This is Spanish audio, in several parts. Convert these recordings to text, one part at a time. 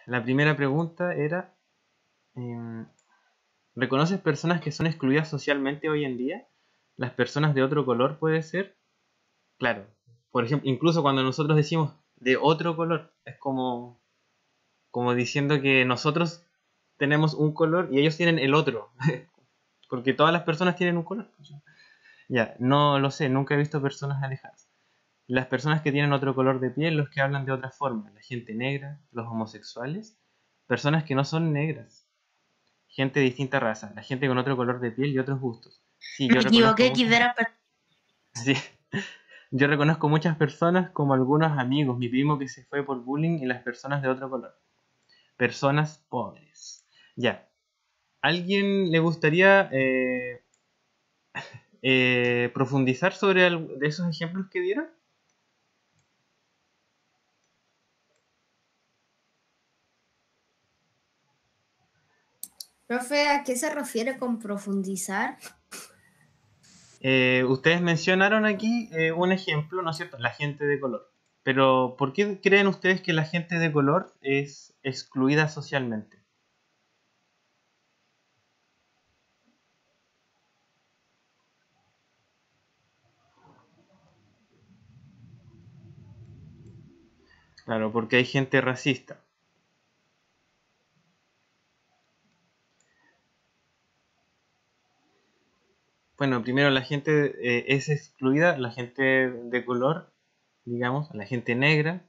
La primera pregunta era, em, ¿reconoces personas que son excluidas socialmente hoy en día? ¿Las personas de otro color puede ser? Claro, por ejemplo, incluso cuando nosotros decimos de otro color, es como diciendo que nosotros tenemos un color y ellos tienen el otro, porque todas las personas tienen un color. Ya, no lo sé, nunca he visto personas alejadas. Las personas que tienen otro color de piel, los que hablan de otra forma, la gente negra, los homosexuales, personas que no son negras, gente de distinta raza, la gente con otro color de piel y otros gustos. Sí, Me yo reconozco equivoqué, quise muchas, era sí, yo reconozco muchas personas como algunos amigos, mi primo que se fue por bullying y las personas de otro color. Personas pobres. Ya. ¿Alguien le gustaría profundizar sobre de esos ejemplos que dieron? Profe, ¿a qué se refiere con profundizar? Ustedes mencionaron aquí un ejemplo, ¿no es cierto? La gente de color. Pero, ¿por qué creen ustedes que la gente de color es excluida socialmente? Claro, porque hay gente racista. Bueno, primero la gente es excluida, la gente de color, digamos, la gente negra,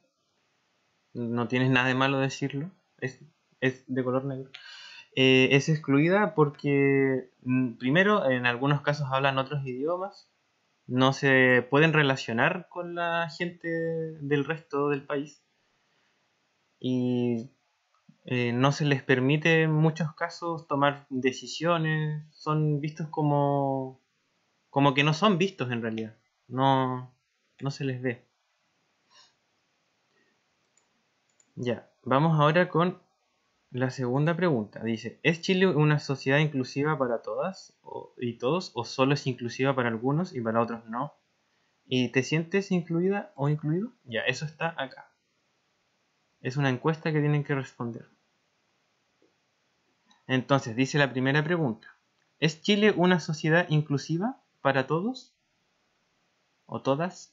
no tienes nada de malo decirlo, es de color negro. Es excluida porque, primero, en algunos casos hablan otros idiomas, no se pueden relacionar con la gente del resto del país y no se les permite en muchos casos tomar decisiones, son vistos como que no son vistos en realidad, no, no se les ve. Ya, vamos ahora con la segunda pregunta. Dice, ¿es Chile una sociedad inclusiva para todas y todos o solo es inclusiva para algunos y para otros no? ¿Y te sientes incluida o incluido? Ya, eso está acá. Es una encuesta que tienen que responder. Entonces, dice la primera pregunta. ¿Es Chile una sociedad inclusiva para todos o todas?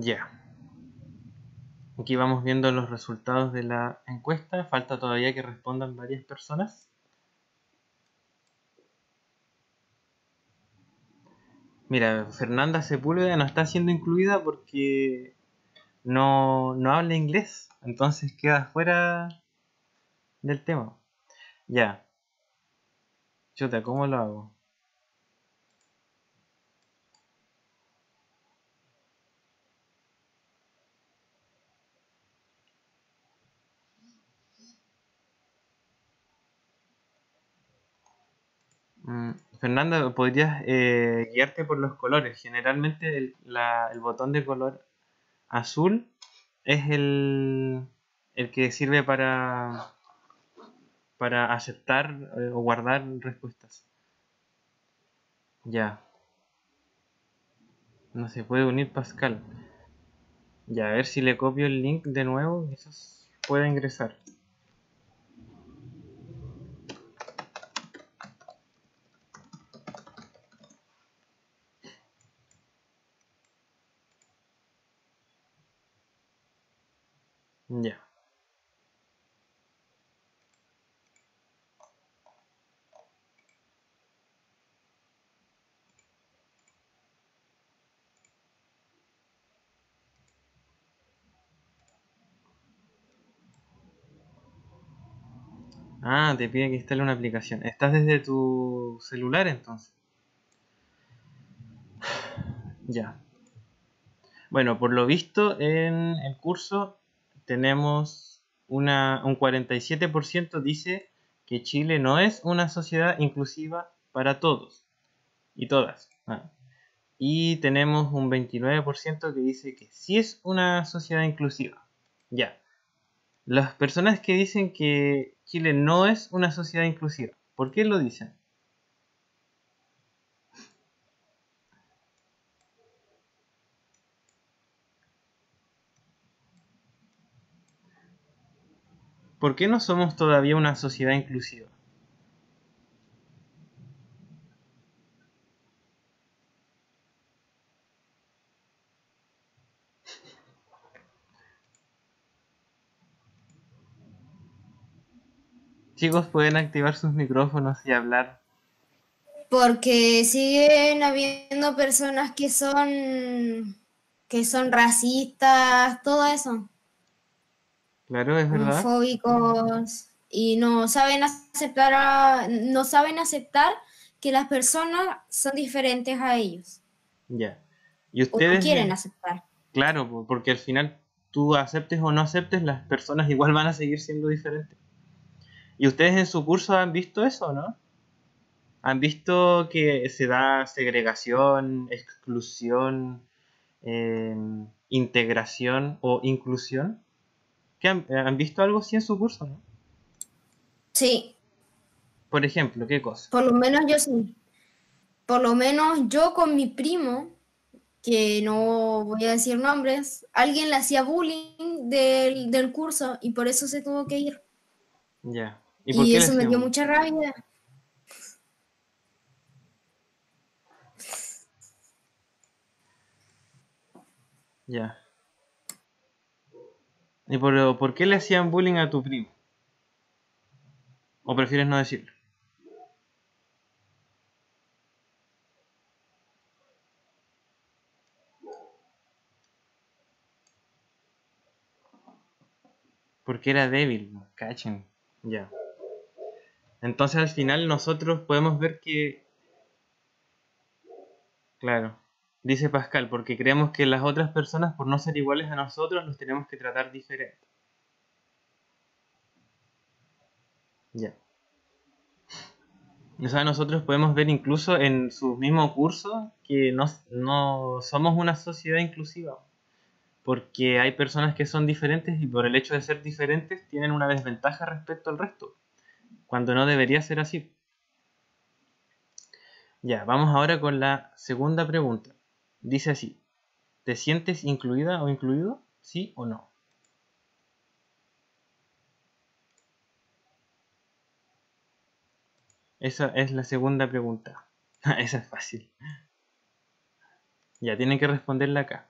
Ya. Aquí vamos viendo los resultados de la encuesta. Falta todavía que respondan varias personas. Mira, Fernanda Sepúlveda no está siendo incluida porque no habla inglés. Entonces queda fuera del tema. Ya. Chuta, ¿cómo lo hago? Fernanda, ¿podrías guiarte por los colores? Generalmente el botón de color azul es el que sirve para aceptar o guardar respuestas. Ya, no se puede unir Pascal. Ya, a ver si le copio el link de nuevo, quizás pueda ingresar. Ya. Ah, te pide que instale una aplicación. ¿Estás desde tu celular entonces? Ya. Bueno, por lo visto en el curso tenemos un 47% dice que Chile no es una sociedad inclusiva para todos y todas. Y tenemos un 29% que dice que sí es una sociedad inclusiva. Ya. Las personas que dicen que Chile no es una sociedad inclusiva, ¿por qué lo dicen? ¿Por qué no somos todavía una sociedad inclusiva? Chicos, pueden activar sus micrófonos y hablar. Porque siguen habiendo personas que son racistas, todo eso, Claro, es verdad. homofóbicos y no saben aceptar que las personas son diferentes a ellos Ya. Y o no ustedes, quieren aceptar. claro, porque al final tú aceptes o no aceptes, las personas igual van a seguir siendo diferentes. ¿Y ustedes en su curso han visto eso, no? ¿Han visto que se da segregación, exclusión, eh, integración o inclusión? ¿Qué han visto algo así en su curso, no? Sí, Por ejemplo, ¿qué cosa? por lo menos yo sí. Por lo menos yo con mi primo, que no voy a decir nombres, alguien le hacía bullying del curso y por eso se tuvo que ir. Ya. ¿Y por Y qué le eso me hacían dio bullying? mucha rabia. Ya. ¿Y por qué le hacían bullying a tu primo? ¿O prefieres no decirlo? Porque era débil, ¿no? Cachen. Ya. Entonces al final nosotros podemos ver que, claro, dice Pascal, porque creemos que las otras personas, por no ser iguales a nosotros, los tenemos que tratar diferente. Ya. O sea, nosotros podemos ver incluso en su mismo curso que no somos una sociedad inclusiva, porque hay personas que son diferentes y por el hecho de ser diferentes tienen una desventaja respecto al resto, cuando no debería ser así. Ya, vamos ahora con la segunda pregunta. Dice así, ¿te sientes incluida o incluido? ¿Sí o no? Esa es la segunda pregunta. Esa es fácil. Ya, tienen que responderla acá.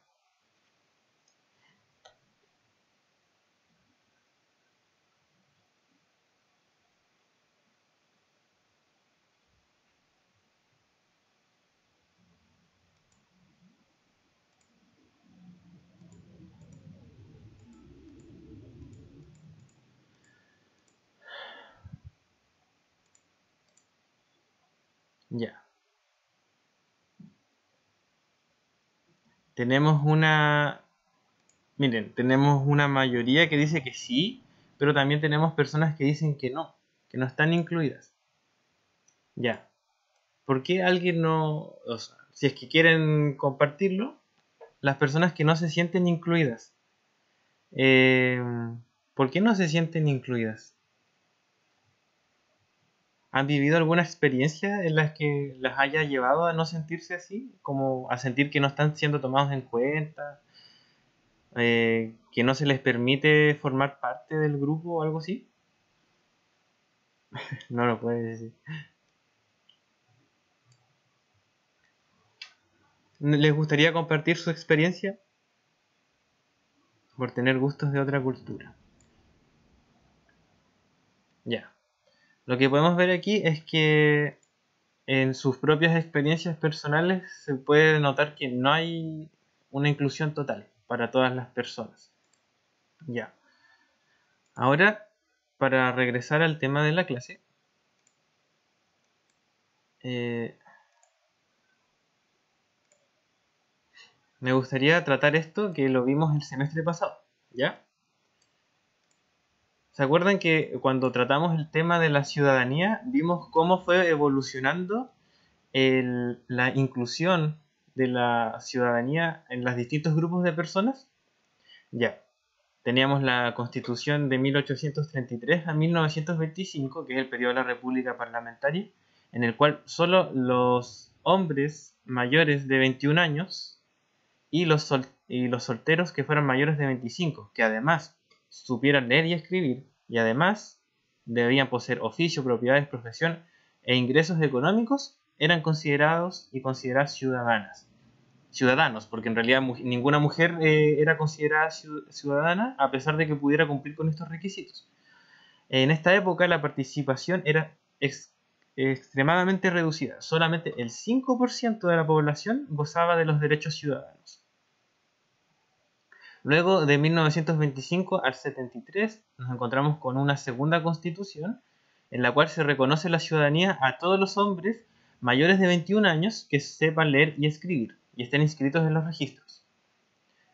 Ya. Tenemos una... Miren, tenemos una mayoría que dice que sí, pero también tenemos personas que no están incluidas. Ya. ¿Por qué alguien no... O sea, si es que quieren compartirlo, las personas que no se sienten incluidas. Eh, ¿Por qué no se sienten incluidas? ¿Han vivido alguna experiencia en la que las haya llevado a no sentirse así? Como a sentir que no están siendo tomados en cuenta, que no se les permite formar parte del grupo o algo así. No lo puedes decir. ¿Les gustaría compartir su experiencia? Por tener gustos de otra cultura. Ya. Lo que podemos ver aquí es que en sus propias experiencias personales se puede notar que no hay una inclusión total para todas las personas. Ya. Ahora, para regresar al tema de la clase, eh, me gustaría tratar esto que lo vimos el semestre pasado, ¿ya? ¿Se acuerdan que cuando tratamos el tema de la ciudadanía, vimos cómo fue evolucionando la inclusión de la ciudadanía en los distintos grupos de personas? Ya, teníamos la Constitución de 1833 a 1925, que es el periodo de la República Parlamentaria, en el cual solo los hombres mayores de 21 años y los solteros que fueran mayores de 25, que además supieran leer y escribir, y además debían poseer oficio, propiedades, profesión e ingresos económicos, eran considerados y consideradas ciudadanos, porque en realidad ninguna mujer era considerada ciudadana a pesar de que pudiera cumplir con estos requisitos. En esta época la participación era extremadamente reducida, solamente el 5% de la población gozaba de los derechos ciudadanos. Luego de 1925 al 73 nos encontramos con una segunda constitución en la cual se reconoce la ciudadanía a todos los hombres mayores de 21 años que sepan leer y escribir y estén inscritos en los registros.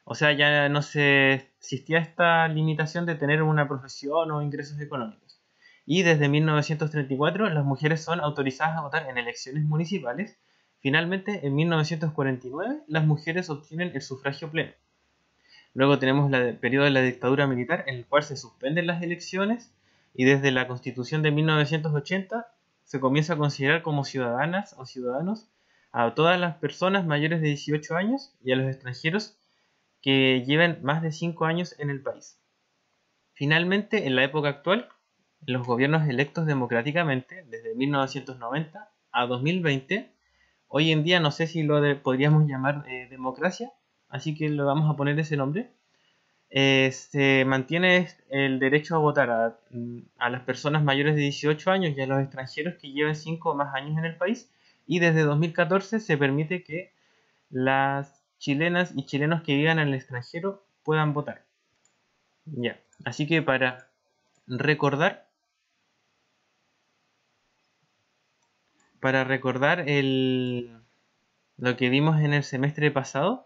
O sea, ya no se existía esta limitación de tener una profesión o ingresos económicos. Y desde 1934 las mujeres son autorizadas a votar en elecciones municipales. Finalmente, en 1949 las mujeres obtienen el sufragio pleno. Luego tenemos el periodo de la dictadura militar en el cual se suspenden las elecciones y desde la Constitución de 1980 se comienza a considerar como ciudadanas o ciudadanos a todas las personas mayores de 18 años y a los extranjeros que lleven más de 5 años en el país. Finalmente, en la época actual, los gobiernos electos democráticamente desde 1990 a 2020, hoy en día no sé si podríamos llamar democracia, así que le vamos a poner ese nombre. Se mantiene el derecho a votar a las personas mayores de 18 años y a los extranjeros que lleven 5 o más años en el país, y desde 2014 se permite que las chilenas y chilenos que vivan en el extranjero puedan votar. Ya, así que recordar para recordar lo que vimos en el semestre pasado,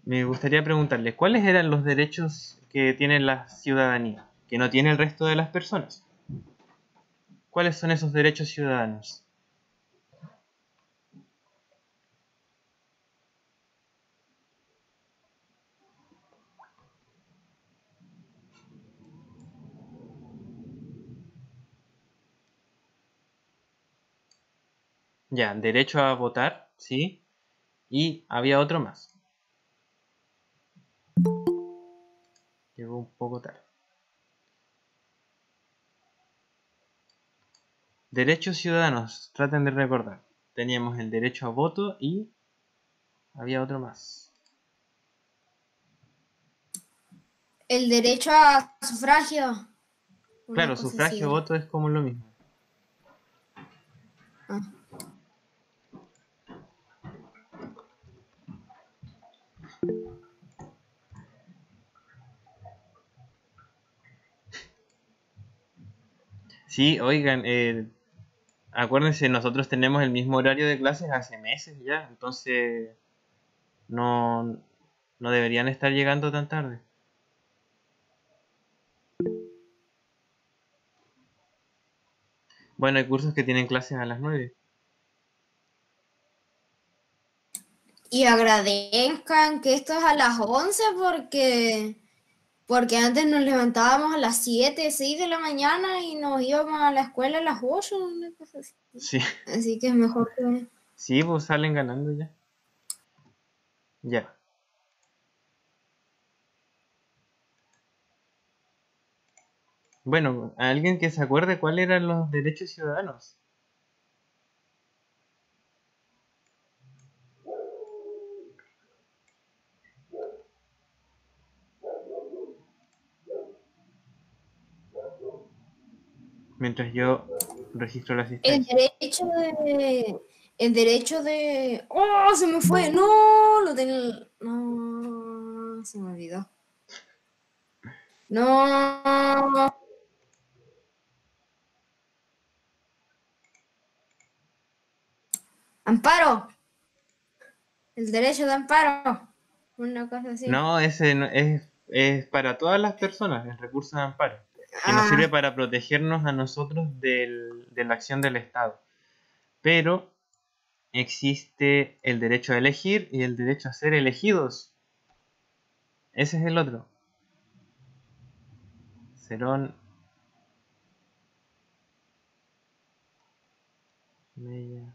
me gustaría preguntarles, ¿cuáles eran los derechos que tiene la ciudadanía, que no tiene el resto de las personas? ¿Cuáles son esos derechos ciudadanos? Ya, derecho a votar, ¿sí? Y había otro más. Llegó un poco tarde. Derechos ciudadanos, traten de recordar. Teníamos el derecho a voto y había otro más. El derecho a sufragio. Una Claro, cosa así sufragio, era. voto es como lo mismo. Ah. Sí, oigan, acuérdense, nosotros tenemos el mismo horario de clases hace meses ya, entonces no, no deberían estar llegando tan tarde. Bueno, hay cursos que tienen clases a las 9. Y agradezcan que esto es a las 11 porque antes nos levantábamos a las 7 6 de la mañana y nos íbamos a la escuela a las 8, una cosa así. Sí, Así que es mejor que... sí, pues salen ganando ya. Ya. Bueno, alguien que se acuerde cuáles eran los derechos ciudadanos. Mientras yo registro la El asistencia. derecho de... El derecho de... ¡Oh, se me fue! ¡No! Lo tenía... No, se me olvidó. No. Amparo. El derecho de amparo. Una cosa así. No, ese es para todas las personas, el recurso de amparo, que nos Ah, sirve para protegernos a nosotros de la acción del Estado. Pero existe el derecho a elegir y el derecho a ser elegidos. Ese es el otro. Cerón Mella.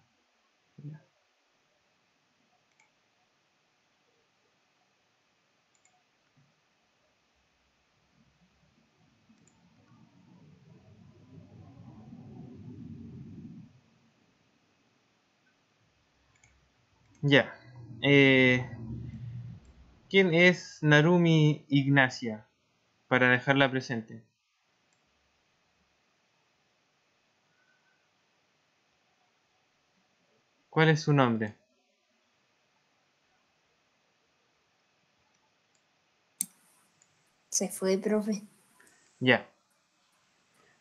Ya. ¿Quién es Narumi Ignacia? Para dejarla presente. ¿Cuál es su nombre? se fue, profe. Ya.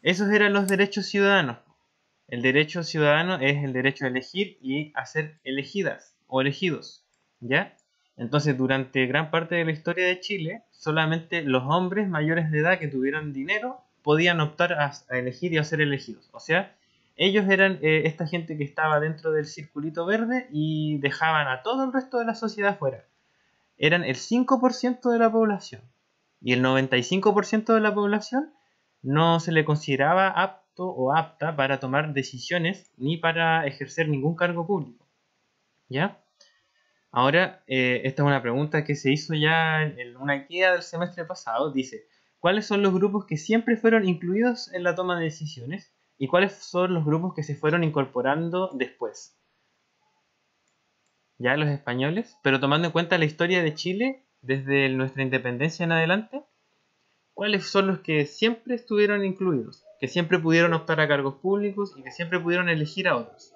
Esos eran los derechos ciudadanos. El derecho ciudadano es el derecho a elegir y a ser elegidas o elegidos. ¿Ya? Entonces, durante gran parte de la historia de Chile, solamente los hombres mayores de edad que tuvieran dinero podían optar a elegir y a ser elegidos. O sea, ellos eran esta gente que estaba dentro del circulito verde y dejaban a todo el resto de la sociedad fuera. Eran el 5% de la población. Y el 95% de la población no se le consideraba apto o apta para tomar decisiones ni para ejercer ningún cargo público. ¿Ya? Ahora, esta es una pregunta que se hizo ya en una guía del semestre pasado. Dice, ¿cuáles son los grupos que siempre fueron incluidos en la toma de decisiones? ¿Y cuáles son los grupos que se fueron incorporando después? Ya los españoles, pero tomando en cuenta la historia de Chile desde nuestra independencia en adelante, ¿cuáles son los que siempre estuvieron incluidos? Que siempre pudieron optar a cargos públicos y que siempre pudieron elegir a otros.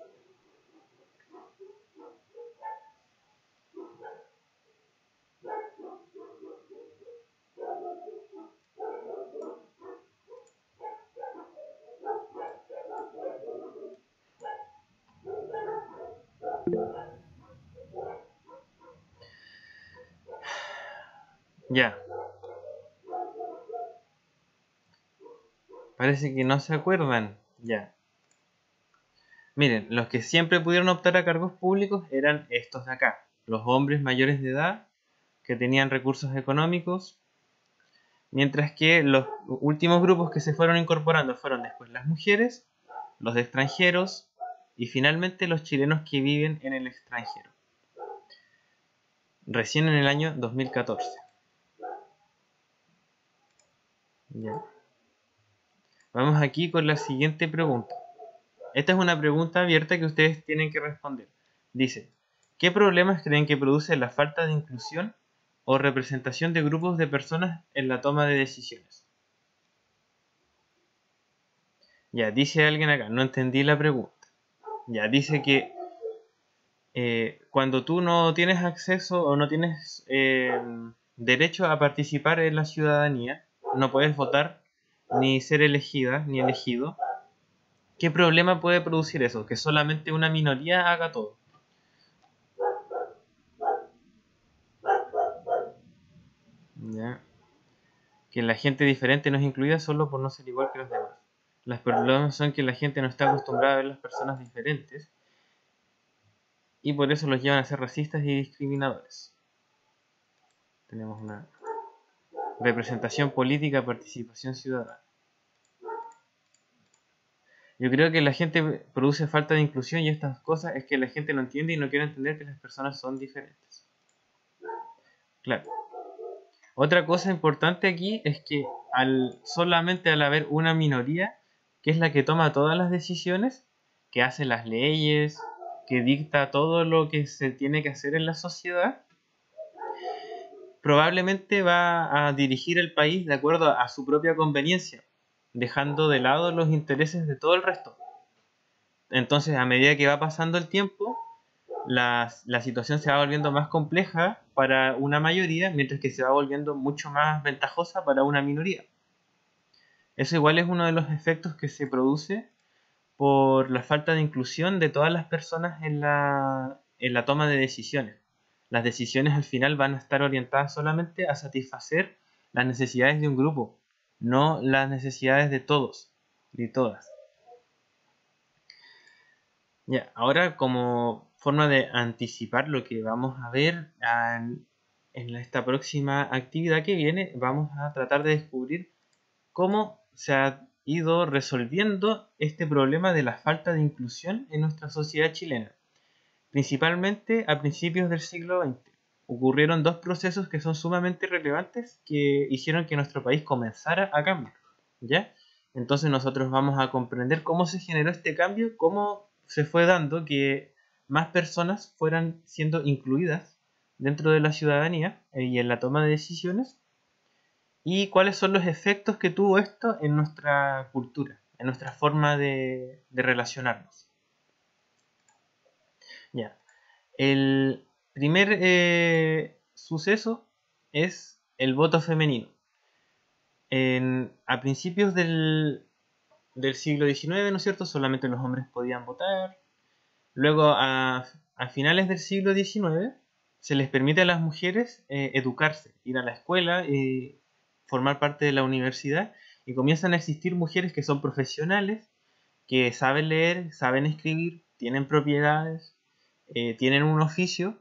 Ya, parece que no se acuerdan. Ya. Miren, los que siempre pudieron optar a cargos públicos eran estos de acá. Los hombres mayores de edad que tenían recursos económicos, mientras que los últimos grupos que se fueron incorporando fueron después las mujeres, los de extranjeros y finalmente los chilenos que viven en el extranjero. Recién en el año 2014. Ya. Vamos aquí con la siguiente pregunta. Esta es una pregunta abierta que ustedes tienen que responder. Dice, ¿qué problemas creen que produce la falta de inclusión o representación de grupos de personas en la toma de decisiones? Ya, dice alguien acá, no entendí la pregunta. Ya, dice que cuando tú no tienes acceso o no tienes derecho a participar en la ciudadanía, no puedes votar, ni ser elegida, ni elegido. ¿Qué problema puede producir eso? Que solamente una minoría haga todo. ¿Ya? Que la gente diferente no es incluida solo por no ser igual que los demás. Los problemas son que la gente no está acostumbrada a ver las personas diferentes y por eso los llevan a ser racistas y discriminadores. Tenemos una representación política, participación ciudadana. Yo creo que la gente produce falta de inclusión y estas cosas es que la gente no entiende y no quiere entender que las personas son diferentes. Claro. Otra cosa importante aquí es que solamente al haber una minoría, que es la que toma todas las decisiones, que hace las leyes, que dicta todo lo que se tiene que hacer en la sociedad, probablemente va a dirigir el país de acuerdo a su propia conveniencia, dejando de lado los intereses de todo el resto. Entonces, a medida que va pasando el tiempo, la situación se va volviendo más compleja para una mayoría, mientras que se va volviendo mucho más ventajosa para una minoría. Eso igual es uno de los efectos que se produce por la falta de inclusión de todas las personas en la toma de decisiones. Las decisiones al final van a estar orientadas solamente a satisfacer las necesidades de un grupo, no las necesidades de todos y todas. Ya, ahora como forma de anticipar lo que vamos a ver en esta próxima actividad que viene, vamos a tratar de descubrir cómo se ha ido resolviendo este problema de la falta de inclusión en nuestra sociedad chilena. Principalmente a principios del siglo XX. Ocurrieron dos procesos que son sumamente relevantes que hicieron que nuestro país comenzara a cambiar. ¿Ya? Entonces nosotros vamos a comprender cómo se generó este cambio, cómo se fue dando que más personas fueran siendo incluidas dentro de la ciudadanía y en la toma de decisiones, y cuáles son los efectos que tuvo esto en nuestra cultura, en nuestra forma de relacionarnos. Ya. El primer suceso es el voto femenino. A principios del siglo XIX, ¿no es cierto?, solamente los hombres podían votar. Luego, a finales del siglo XIX, se les permite a las mujeres educarse, ir a la escuela, formar parte de la universidad, y comienzan a existir mujeres que son profesionales, que saben leer, saben escribir, tienen propiedades, tienen un oficio,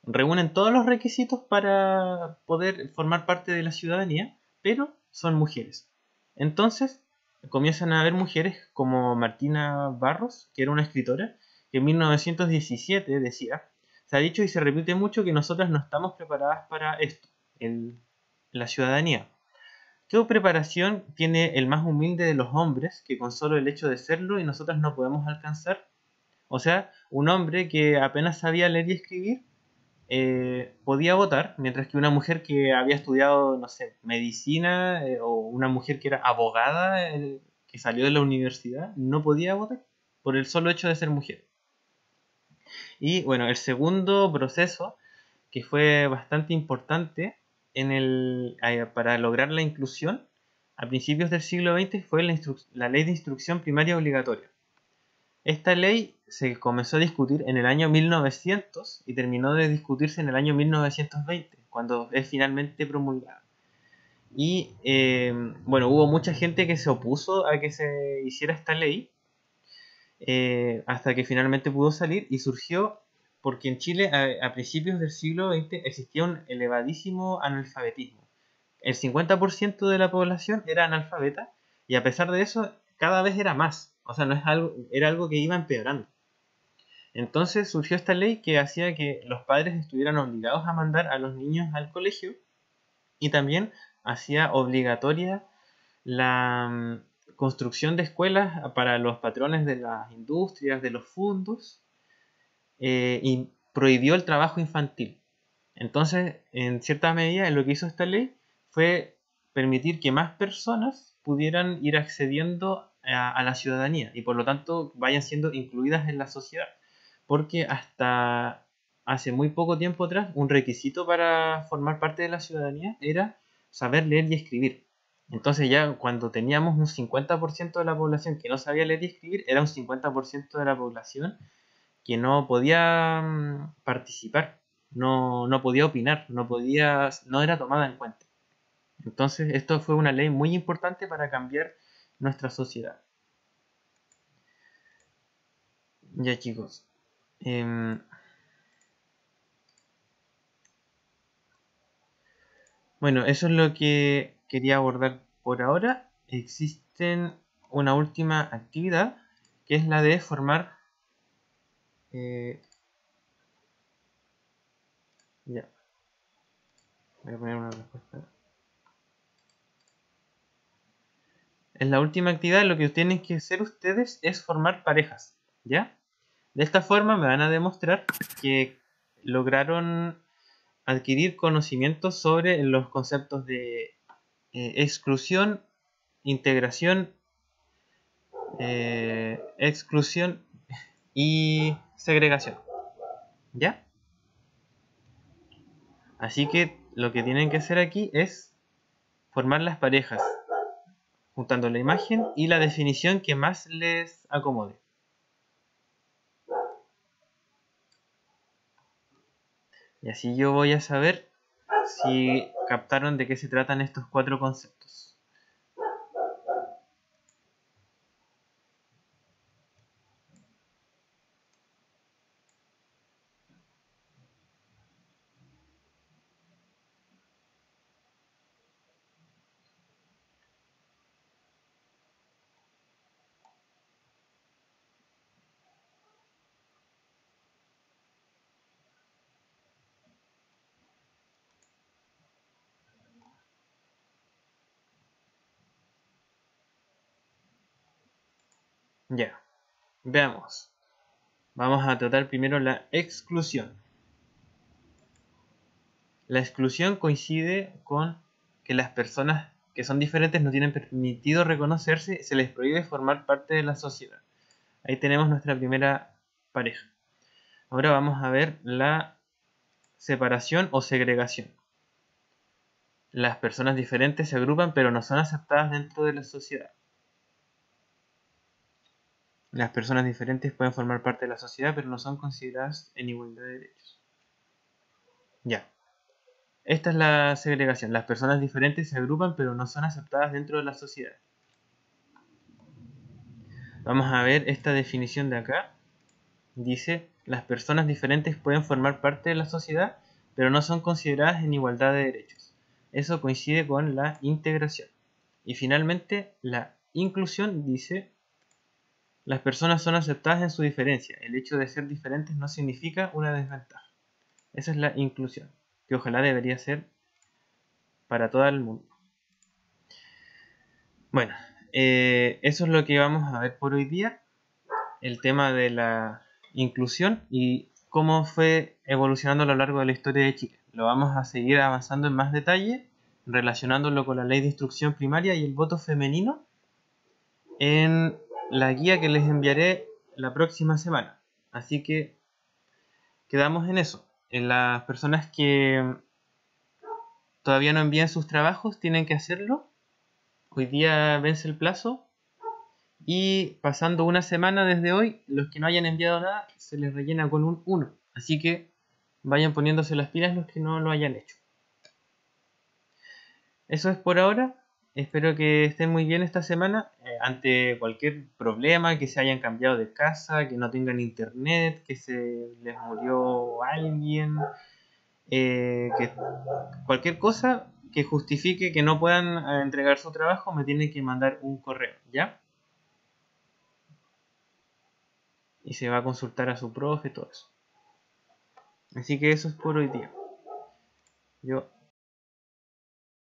reúnen todos los requisitos para poder formar parte de la ciudadanía, pero son mujeres. Entonces comienzan a haber mujeres como Martina Barros, que era una escritora, que en 1917 decía: se ha dicho y se repite mucho que nosotras no estamos preparadas para esto, la ciudadanía. ¿Qué preparación tiene el más humilde de los hombres que con solo el hecho de serlo y nosotras no podemos alcanzar? O sea, un hombre que apenas sabía leer y escribir podía votar, mientras que una mujer que había estudiado, no sé, medicina, o una mujer que era abogada, que salió de la universidad, no podía votar por el solo hecho de ser mujer. Y bueno, el segundo proceso, que fue bastante importante para lograr la inclusión a principios del siglo XX, fue la Ley de Instrucción Primaria Obligatoria. Esta ley se comenzó a discutir en el año 1900 y terminó de discutirse en el año 1920, cuando es finalmente promulgada. Y bueno, hubo mucha gente que se opuso a que se hiciera esta ley, hasta que finalmente pudo salir, y surgió porque en Chile a principios del siglo XX existía un elevadísimo analfabetismo. El 50% de la población era analfabeta, y a pesar de eso cada vez era más. O sea, era algo que iba empeorando. Entonces surgió esta ley que hacía que los padres estuvieran obligados a mandar a los niños al colegio, y también hacía obligatoria la construcción de escuelas para los patrones de las industrias, de los fondos, y prohibió el trabajo infantil. Entonces, en cierta medida, lo que hizo esta ley fue permitir que más personas pudieran ir accediendo a la ciudadanía y por lo tanto vayan siendo incluidas en la sociedad. Porque hasta hace muy poco tiempo atrás, un requisito para formar parte de la ciudadanía era saber leer y escribir. Entonces ya cuando teníamos un 50% de la población que no sabía leer y escribir, era un 50% de la población que no podía participar, no podía opinar, no era tomada en cuenta. Entonces esto fue una ley muy importante para cambiar nuestra sociedad. Ya, chicos. Bueno, eso es lo que quería abordar por ahora. Existe una última actividad, que es la de formar... ya, voy a poner una respuesta. En la última actividad lo que tienen que hacer ustedes es formar parejas, ¿ya? De esta forma me van a demostrar que lograron adquirir conocimientos sobre los conceptos de exclusión, integración, exclusión y segregación, ¿ya? Así que lo que tienen que hacer aquí es formar las parejas, juntando la imagen y la definición que más les acomode. Y así yo voy a saber si captaron de qué se tratan estos 4 conceptos. Ya, veamos. Vamos a tratar primero la exclusión. La exclusión coincide con que las personas que son diferentes no tienen permitido reconocerse, se les prohíbe formar parte de la sociedad. Ahí tenemos nuestra primera pareja. Ahora vamos a ver la separación o segregación. Las personas diferentes se agrupan pero no son aceptadas dentro de la sociedad. Las personas diferentes pueden formar parte de la sociedad pero no son consideradas en igualdad de derechos. Ya. Esta es la segregación. Las personas diferentes se agrupan pero no son aceptadas dentro de la sociedad. Vamos a ver esta definición de acá. Dice, las personas diferentes pueden formar parte de la sociedad pero no son consideradas en igualdad de derechos. Eso coincide con la integración. Y finalmente, la inclusión dice, las personas son aceptadas en su diferencia. El hecho de ser diferentes no significa una desventaja. Esa es la inclusión, que ojalá debería ser para todo el mundo. Bueno, eso es lo que vamos a ver por hoy día. El tema de la inclusión y cómo fue evolucionando a lo largo de la historia de Chile. Lo vamos a seguir avanzando en más detalle, relacionándolo con la ley de instrucción primaria y el voto femenino en la guía que les enviaré la próxima semana. Así que quedamos en eso. En las personas que todavía no envían sus trabajos tienen que hacerlo. Hoy día vence el plazo. Y pasando una semana desde hoy, los que no hayan enviado nada se les rellena con un 1. Así que vayan poniéndose las pilas los que no lo hayan hecho. Eso es por ahora. Espero que estén muy bien esta semana. Ante cualquier problema, que se hayan cambiado de casa, que no tengan internet, que se les murió alguien, que cualquier cosa que justifique que no puedan entregar su trabajo, me tienen que mandar un correo, ¿ya? Y se va a consultar a su profe, todo eso. Así que eso es por hoy día. Yo